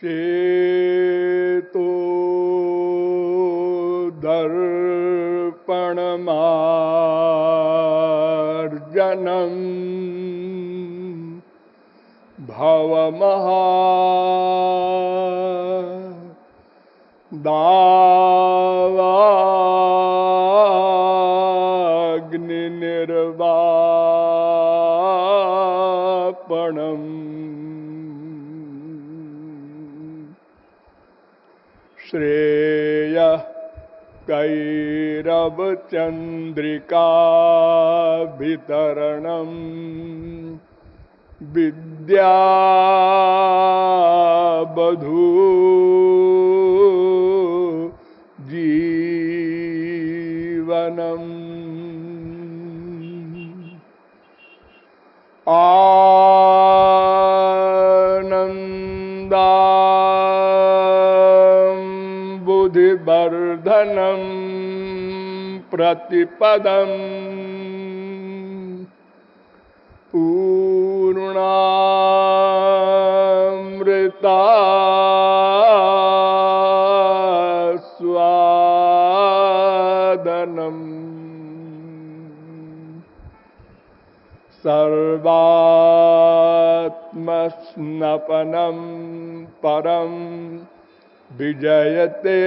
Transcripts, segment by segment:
चेतो दर्पणमार्जनं भवमहा दावाग्निर्वापणम् श्रेयः कैरवचन्द्रिकाभितरणं विद्यावधू जीवनम् बुद्धिवर्धनं प्रतिपदं पूर्णामृतास्वादनम् सर्वात्मस्नपनं परं विजयते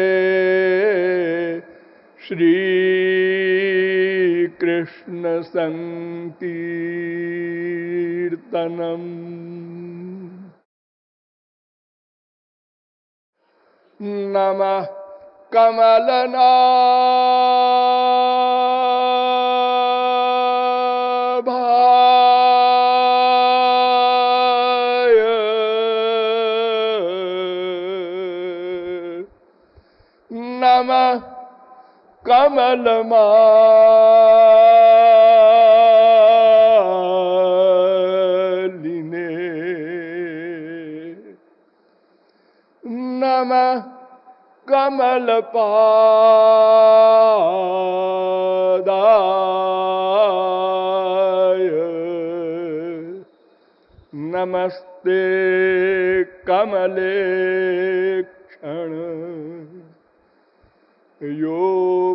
श्रीकृष्ण संकीर्तनम्। नमः कमलनाभाय नमः कमलमालिने नमः कमलपादाय नमस्ते कमलेक्षण यो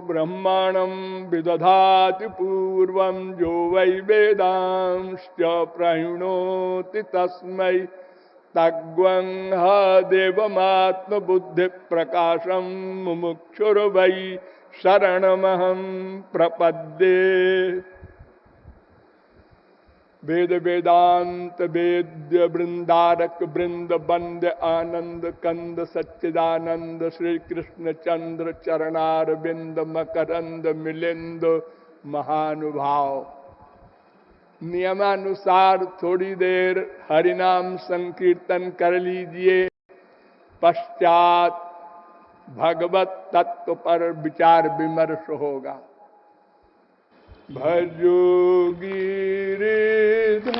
ब्रह्मणं विदधाति पूर्वं यो वै वेदांश्च प्रणोति तस्मै तग्वं ह देवमात्मबुद्धिप्रकाशं मुमुक्षुर्वै शरणमहं प्रपद्ये। वेद वेदांत वेद्य वृंदारक वृंद वंद्य आनंद कंद सच्चिदानंद श्री कृष्ण चंद्र चरणार बिंद मकरंद मिलिंद महानुभाव। नियमानुसार थोड़ी देर हरिनाम संकीर्तन कर लीजिए, पश्चात भगवत तत्व पर विचार विमर्श होगा। भजो गिरिधर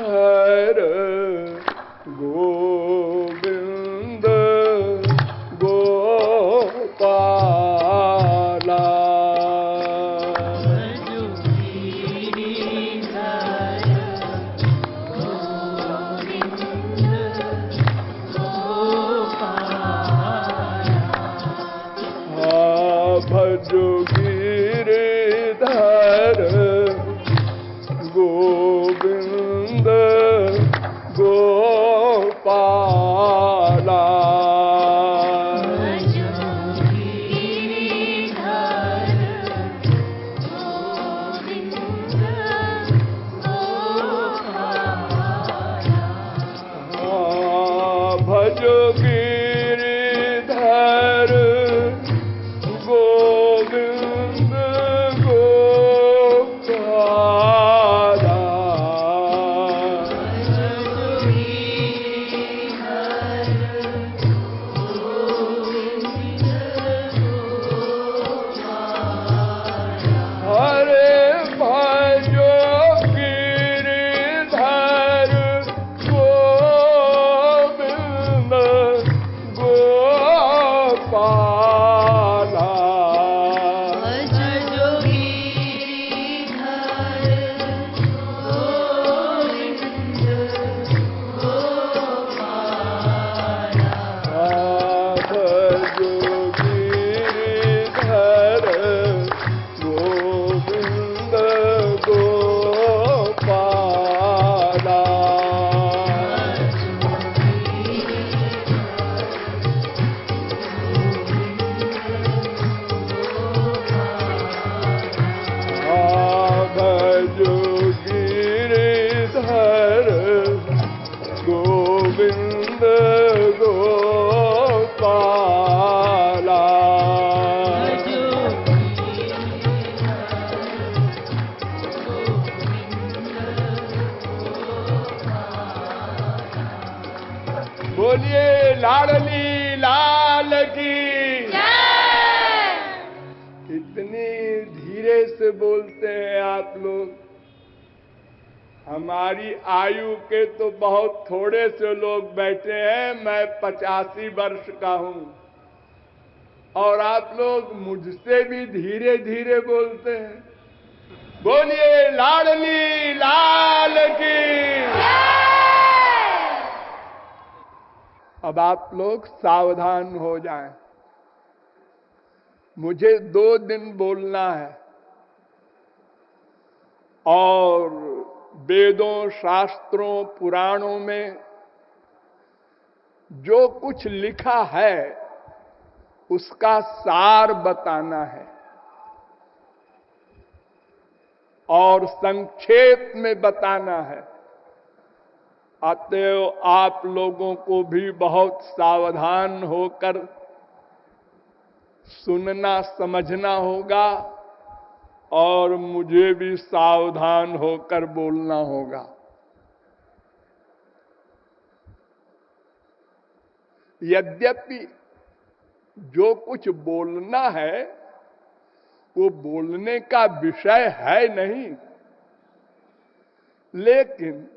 गोविंद गोपाला भजो गिरिधर गोविंद गोपाला भजो गिरिधर गोविंद गोपाला भजो गिरिधर गोविंद गोपाला हर गोविंद गोपाला। बोलिए लाडली लाल की जय। इतनी धीरे से बोलते हैं आप लोग। हमारी आयु के तो बहुत थोड़े से लोग बैठे हैं। मैं 85 वर्ष का हूं और आप लोग मुझसे भी धीरे धीरे बोलते हैं। बोलिए लाडली लाल की जय। अब आप लोग सावधान हो जाएं। मुझे 2 दिन बोलना है और वेदों, शास्त्रों, पुराणों में जो कुछ लिखा है उसका सार बताना है और संक्षेप में बताना है। अतएव आप लोगों को भी बहुत सावधान होकर सुनना समझना होगा और मुझे भी सावधान होकर बोलना होगा। यद्यपि जो कुछ बोलना है वो बोलने का विषय है नहीं, लेकिन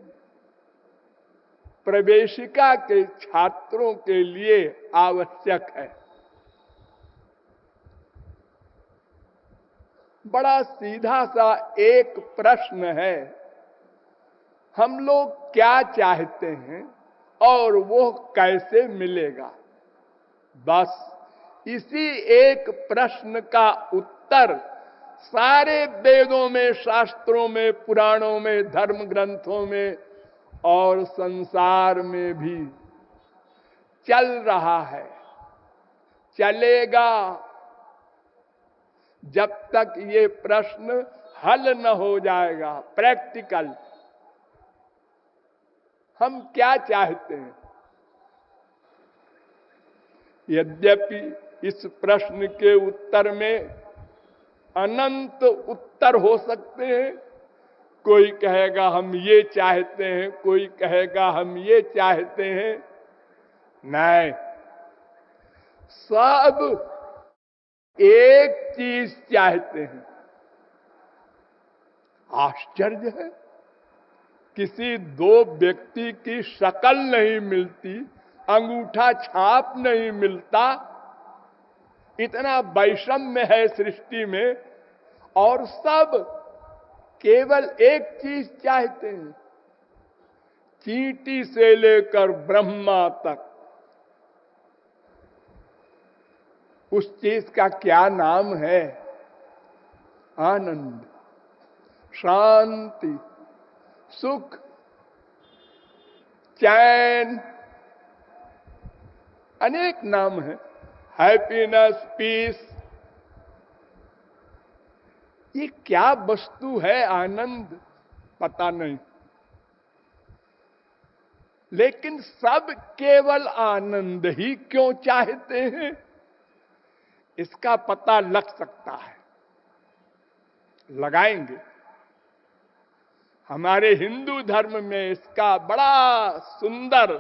प्रवेशिका के छात्रों के लिए आवश्यक है। बड़ा सीधा सा एक प्रश्न है, हम लोग क्या चाहते हैं और वो कैसे मिलेगा? बस इसी एक प्रश्न का उत्तर सारे वेदों में, शास्त्रों में, पुराणों में, धर्म ग्रंथों में और संसार में भी चल रहा है, चलेगा जब तक ये प्रश्न हल न हो जाएगा। प्रैक्टिकल हम क्या चाहते हैं? यद्यपि इस प्रश्न के उत्तर में अनंत उत्तर हो सकते हैं। कोई कहेगा हम ये चाहते हैं, कोई कहेगा हम ये चाहते हैं। नहीं, सब एक चीज चाहते हैं। आश्चर्य है, किसी 2 व्यक्ति की शक्ल नहीं मिलती, अंगूठा छाप नहीं मिलता, इतना वैषम्य है सृष्टि में और सब केवल एक चीज चाहते हैं। चींटी से लेकर ब्रह्मा तक उस चीज का क्या नाम है? आनंद, शांति, सुख, चैन, अनेक नाम है। Happiness, peace. ये क्या वस्तु है आनंद? पता नहीं, लेकिन सब केवल आनंद ही क्यों चाहते हैं, इसका पता लग सकता है। लगाएंगे। हमारे हिंदू धर्म में इसका बड़ा सुंदर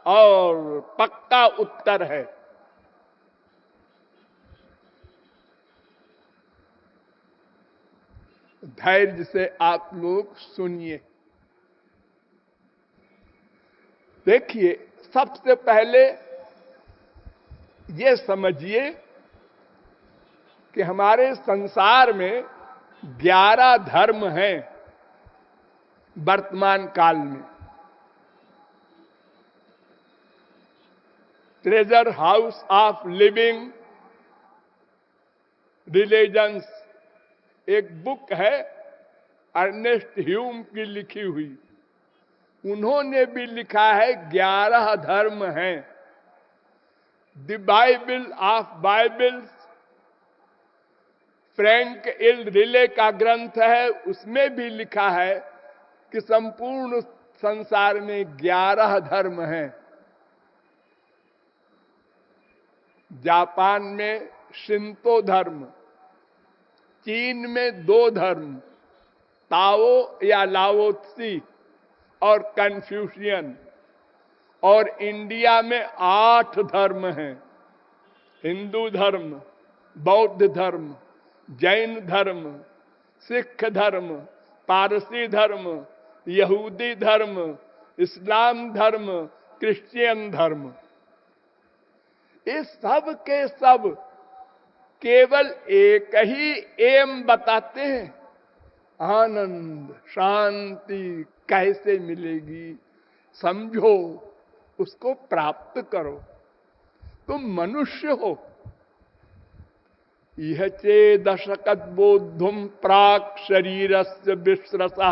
और पक्का उत्तर है। धैर्य से आप लोग सुनिए। देखिए, सबसे पहले ये समझिए कि हमारे संसार में 11 धर्म हैं वर्तमान काल में। Treasure house of living religions एक बुक है, अर्नेस्ट ह्यूम की लिखी हुई। उन्होंने भी लिखा है 11 धर्म हैं। The Bible of Bibles, Frank L relay का ग्रंथ है, उसमें भी लिखा है कि संपूर्ण संसार में 11 धर्म हैं। जापान में शिंतो धर्म, चीन में 2 धर्म, ताओ या लाओत्सी और कन्फ्यूशियन, और इंडिया में 8 धर्म हैं। हिंदू धर्म, बौद्ध धर्म, जैन धर्म, सिख धर्म, पारसी धर्म, यहूदी धर्म, इस्लाम धर्म, क्रिश्चियन धर्म। इस सब के सब केवल एक ही एम बताते हैं, आनंद शांति कैसे मिलेगी, समझो, उसको प्राप्त करो, तुम मनुष्य हो। यह चेदशकत बोधुम प्राक शरीरस्य विश्रसा।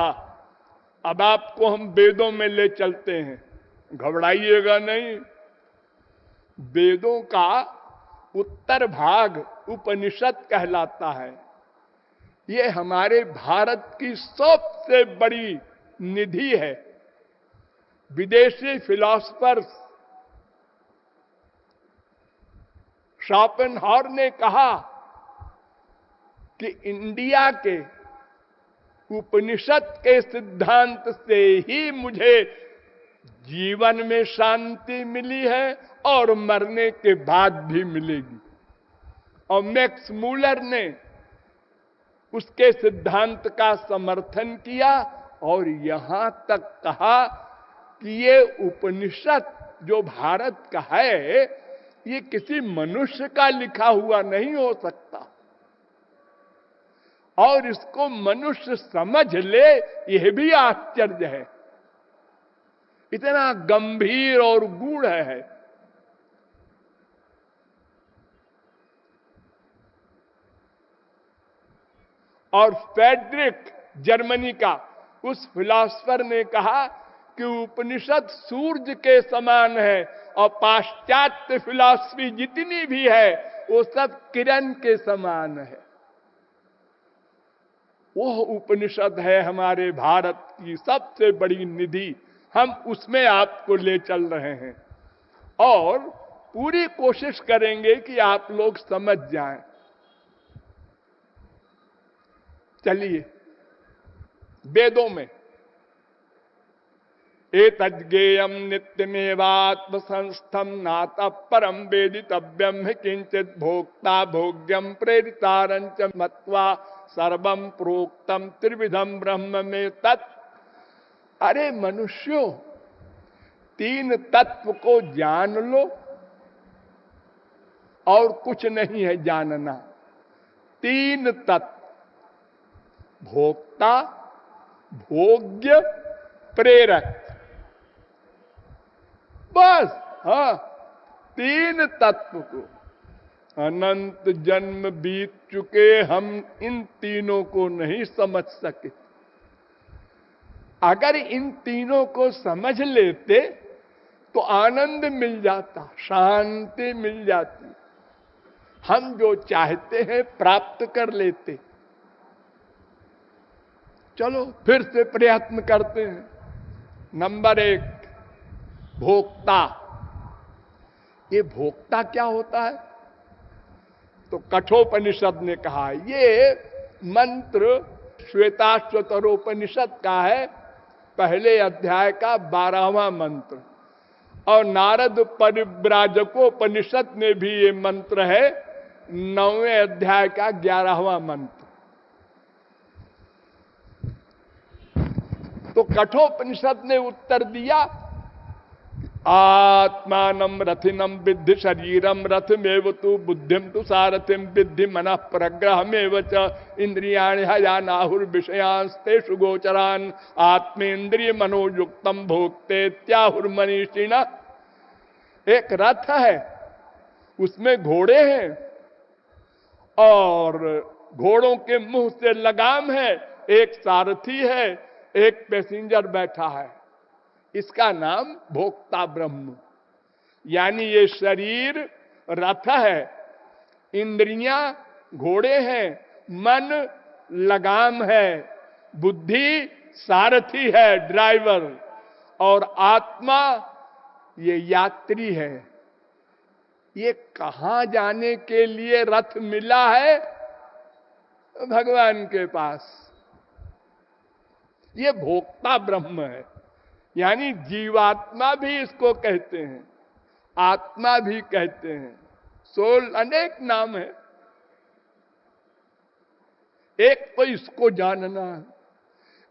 अब आपको हम वेदों में ले चलते हैं, घबराइएगा नहीं। वेदों का उत्तर भाग उपनिषद कहलाता है। ये हमारे भारत की सबसे बड़ी निधि है। विदेशी फिलॉसफर्स शोपेनहावर ने कहा कि इंडिया के उपनिषद के सिद्धांत से ही मुझे जीवन में शांति मिली है और मरने के बाद भी मिलेगी। और मैक्स मूलर ने उसके सिद्धांत का समर्थन किया और यहां तक कहा कि ये उपनिषद जो भारत का है, ये किसी मनुष्य का लिखा हुआ नहीं हो सकता, और इसको मनुष्य समझ ले यह भी आश्चर्य है। इतना गंभीर और गूढ़ है। और फ्रेडरिक जर्मनी का उस फिलॉसफर ने कहा कि उपनिषद सूरज के समान है और पाश्चात्य फिलॉसफी जितनी भी है वो सब किरण के समान है। वह उपनिषद है हमारे भारत की सबसे बड़ी निधि। हम उसमें आपको ले चल रहे हैं और पूरी कोशिश करेंगे कि आप लोग समझ जाएं। चलिए, वेदों में एतज्ञेयं नित्यमेवात्म संस्थम नातः परम वेदितव्यम हि किंचित भोक्ता भोग्यम प्रेरितारंच मत्वा सर्वम प्रोक्तम त्रिविधम ब्रह्म में तत्। अरे मनुष्यों, 3 तत्व को जान लो और कुछ नहीं है जानना। 3 तत्व, भोक्ता, भोग्य, प्रेरक, बस। हाँ, 3 तत्व को अनंत जन्म बीत चुके, हम इन तीनों को नहीं समझ सके। अगर इन तीनों को समझ लेते तो आनंद मिल जाता, शांति मिल जाती, हम जो चाहते हैं प्राप्त कर लेते। चलो फिर से प्रयत्न करते हैं। नंबर 1, भोक्ता। ये भोक्ता क्या होता है? तो कठोपनिषद ने कहा, ये मंत्र श्वेताश्वतरोपनिषद का है, पहले अध्याय का 12वां मंत्र। और नारद परिव्राजकोपनिषद में भी ये मंत्र है, 9वें अध्याय का 11वां मंत्र। तो कठोपनिषद ने उत्तर दिया, आत्मानं रथिनं विद्धि शरीरम रथमेव तु बुद्धिम तु सारथिम विद्धि मनः प्रग्रहमेव च इंद्रियाणि हयानाहुर्विषयांस्तेषु गोचरान् आत्मेन्द्रिय मनोयुक्तम भोक्ते त्याहुर्मनीषिण। एक रथ है, उसमें घोड़े हैं और घोड़ों के मुंह से लगाम है, एक सारथी है, एक पैसेंजर बैठा है। इसका नाम भोक्ता ब्रह्म। यानी ये शरीर रथ है, इंद्रियां घोड़े हैं, मन लगाम है, बुद्धि सारथी है, ड्राइवर, और आत्मा ये यात्री है। ये कहां जाने के लिए रथ मिला है? भगवान के पास। ये भोक्ता ब्रह्म है, यानी जीवात्मा भी इसको कहते हैं, आत्मा भी कहते हैं, सोल अनेक नाम है। एक तो इसको जानना है,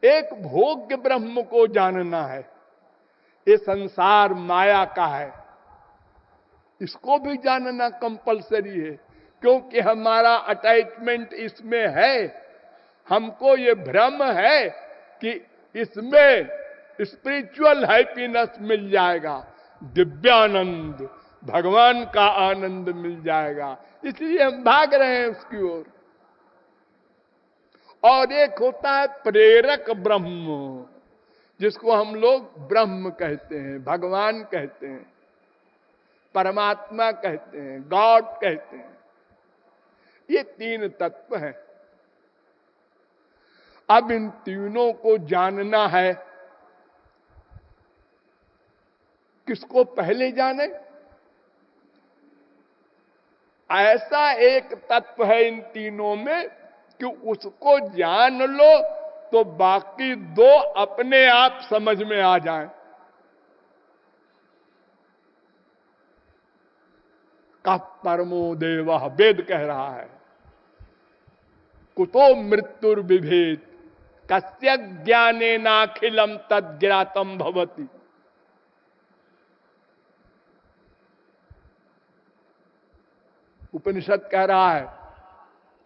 एक भोग्य ब्रह्म को जानना है। ये संसार माया का है, इसको भी जानना कंपलसरी है, क्योंकि हमारा अटैचमेंट इसमें है। हमको ये भ्रम है कि इसमें स्पिरिचुअल हैप्पीनेस मिल जाएगा, दिव्यानंद, भगवान का आनंद मिल जाएगा, इसलिए हम भाग रहे हैं उसकी ओर। और एक होता है प्रेरक ब्रह्म, जिसको हम लोग ब्रह्म कहते हैं, भगवान कहते हैं, परमात्मा कहते हैं, गॉड कहते हैं। ये तीन तत्व हैं। अब इन तीनों को जानना है। किसको पहले जाने? ऐसा एक तत्व है इन तीनों में कि उसको जान लो तो बाकी दो अपने आप समझ में आ जाएं। का परमो देव, वेद कह रहा है, कुतो मृत्युर्विभेद कस्य ज्ञानेनाखिलम तद्ज्ञातम भवति। उपनिषद कह रहा है,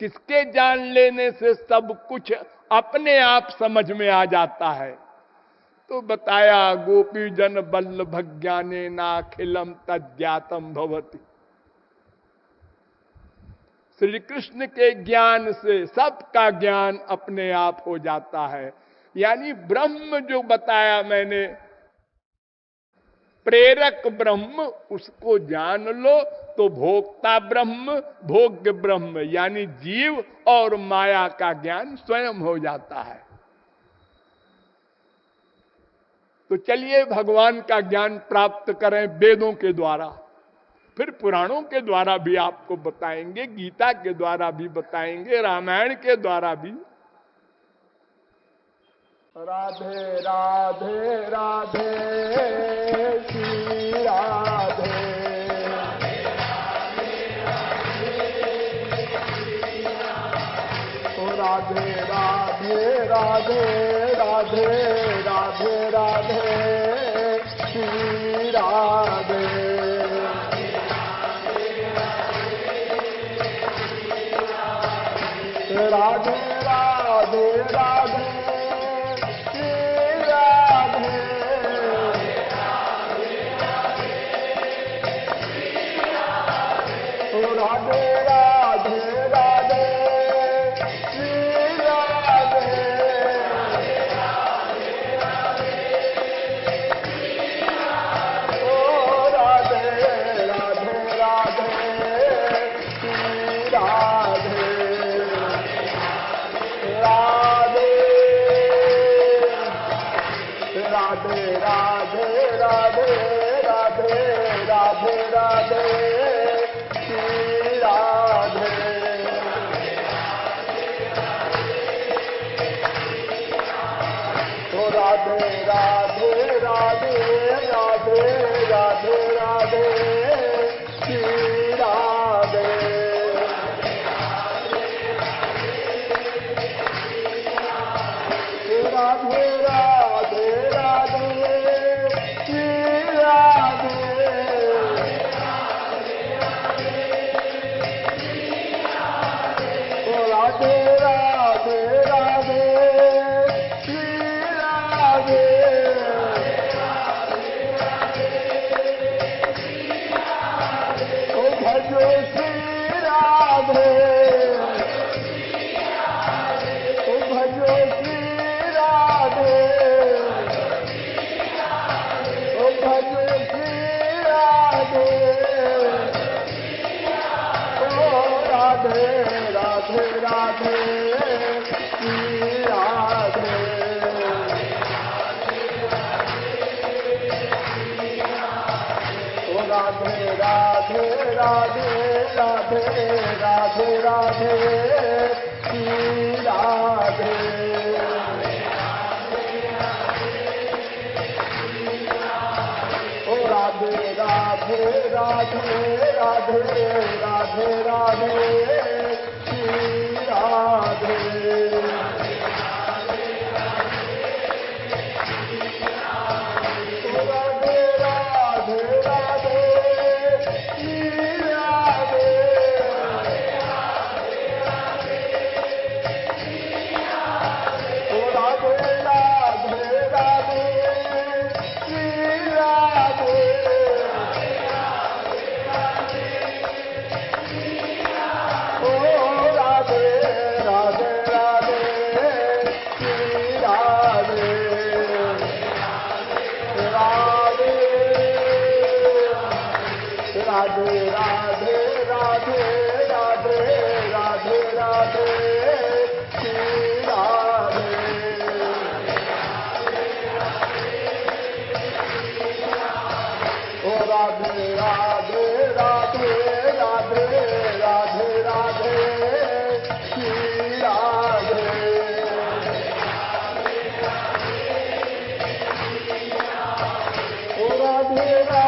किसके जान लेने से सब कुछ अपने आप समझ में आ जाता है? तो बताया, गोपी जन बल्लभ ज्ञानेनाखिलम तद्ज्ञातम भवति। श्री कृष्ण के ज्ञान से सबका ज्ञान अपने आप हो जाता है। यानी ब्रह्म जो बताया मैंने, प्रेरक ब्रह्म, उसको जान लो तो भोक्ता ब्रह्म, भोग्य ब्रह्म यानी जीव और माया का ज्ञान स्वयं हो जाता है। तो चलिए भगवान का ज्ञान प्राप्त करें वेदों के द्वारा, फिर पुराणों के द्वारा भी आपको बताएंगे, गीता के द्वारा भी बताएंगे, रामायण के द्वारा भी। राधे राधे राधे श्री राधे, राधे राधे राधे राधे राधे राधे श्री राधे, राधे राधे राधे श्री राधे, राधे राधे राधे श्री राधे, ओ राधे राधे राधे श्री राधे, राधे राधे राधे राधे राधे राधे राधे श्री राधे, तो राधे राधे राधे राधे राधे राधे श्री राधे, राधे राधे राधे श्री राधे, राधे राधे राधे श्री राधे, राधे राधे राधे राधे राधे राधे श्री राधे ओ राधे राधे राधे राधे राधे राधे श्री राधे राधे राधे राधे राधे राधे राधे श्री राधे ओ राधे राधे राधे राधे राधे राधे श्री राधे ओ राधे